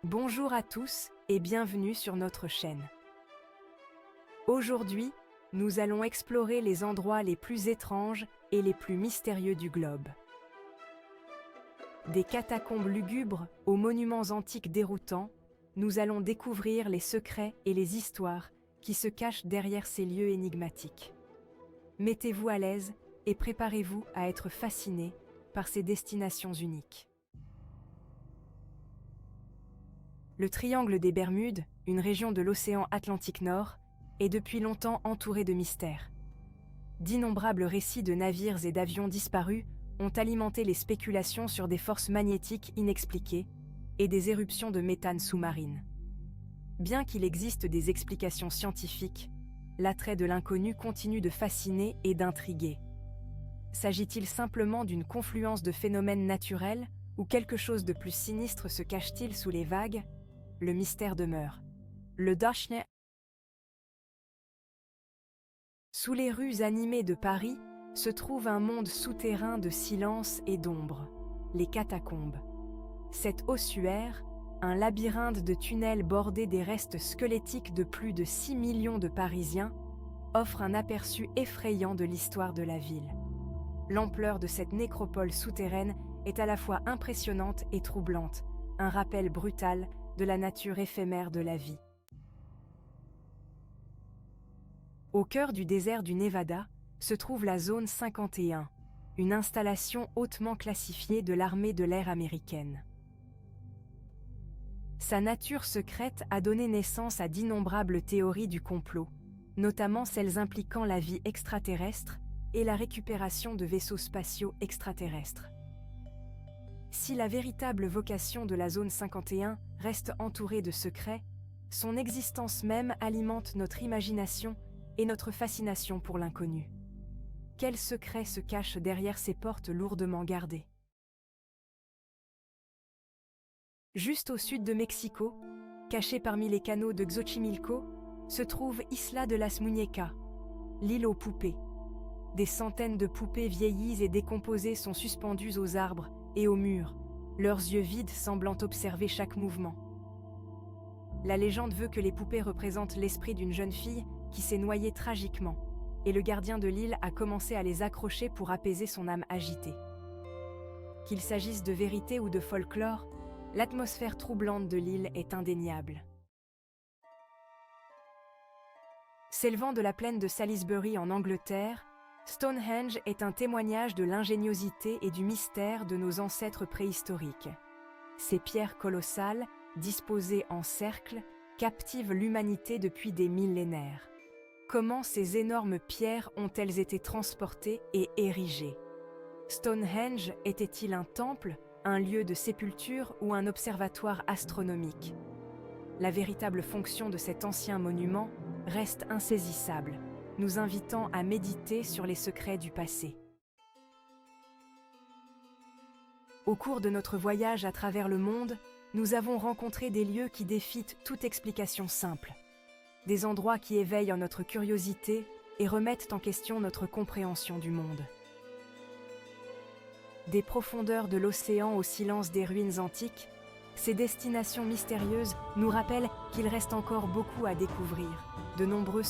Bonjour à tous et bienvenue sur notre chaîne. Aujourd'hui, nous allons explorer les endroits les plus étranges et les plus mystérieux du globe. Des catacombes lugubres aux monuments antiques déroutants, nous allons découvrir les secrets et les histoires qui se cachent derrière ces lieux énigmatiques. Mettez-vous à l'aise et préparez-vous à être fascinés par ces destinations uniques. Le triangle des Bermudes, une région de l'océan Atlantique Nord, est depuis longtemps entouré de mystères. D'innombrables récits de navires et d'avions disparus ont alimenté les spéculations sur des forces magnétiques inexpliquées et des éruptions de méthane sous-marine. Bien qu'il existe des explications scientifiques, l'attrait de l'inconnu continue de fasciner et d'intriguer. S'agit-il simplement d'une confluence de phénomènes naturels ou quelque chose de plus sinistre se cache-t-il sous les vagues? Le mystère demeure. Le Dachne. Sous les rues animées de Paris se trouve un monde souterrain de silence et d'ombre, les catacombes. Cet ossuaire, un labyrinthe de tunnels bordés des restes squelettiques de plus de 6 millions de Parisiens, offre un aperçu effrayant de l'histoire de la ville. L'ampleur de cette nécropole souterraine est à la fois impressionnante et troublante, un rappel brutal de la nature éphémère de la vie. Au cœur du désert du Nevada se trouve la Zone 51, une installation hautement classifiée de l'armée de l'air américaine. Sa nature secrète a donné naissance à d'innombrables théories du complot, notamment celles impliquant la vie extraterrestre et la récupération de vaisseaux spatiaux extraterrestres. Si la véritable vocation de la Zone 51 reste entourée de secrets, son existence même alimente notre imagination et notre fascination pour l'inconnu. Quels secrets se cachent derrière ces portes lourdement gardées? Juste au sud de Mexico, caché parmi les canaux de Xochimilco, se trouve Isla de las Muñecas, l'île aux poupées. Des centaines de poupées vieillies et décomposées sont suspendues aux arbres et aux murs, leurs yeux vides semblant observer chaque mouvement. La légende veut que les poupées représentent l'esprit d'une jeune fille qui s'est noyée tragiquement, et le gardien de l'île a commencé à les accrocher pour apaiser son âme agitée. Qu'il s'agisse de vérité ou de folklore, l'atmosphère troublante de l'île est indéniable. S'élevant de la plaine de Salisbury en Angleterre, Stonehenge est un témoignage de l'ingéniosité et du mystère de nos ancêtres préhistoriques. Ces pierres colossales, disposées en cercle, captivent l'humanité depuis des millénaires. Comment ces énormes pierres ont-elles été transportées et érigées? Stonehenge était-il un temple, un lieu de sépulture ou un observatoire astronomique? La véritable fonction de cet ancien monument reste insaisissable, nous invitant à méditer sur les secrets du passé. Au cours de notre voyage à travers le monde, nous avons rencontré des lieux qui défient toute explication simple. Des endroits qui éveillent notre curiosité et remettent en question notre compréhension du monde. Des profondeurs de l'océan au silence des ruines antiques, ces destinations mystérieuses nous rappellent qu'il reste encore beaucoup à découvrir. De nombreux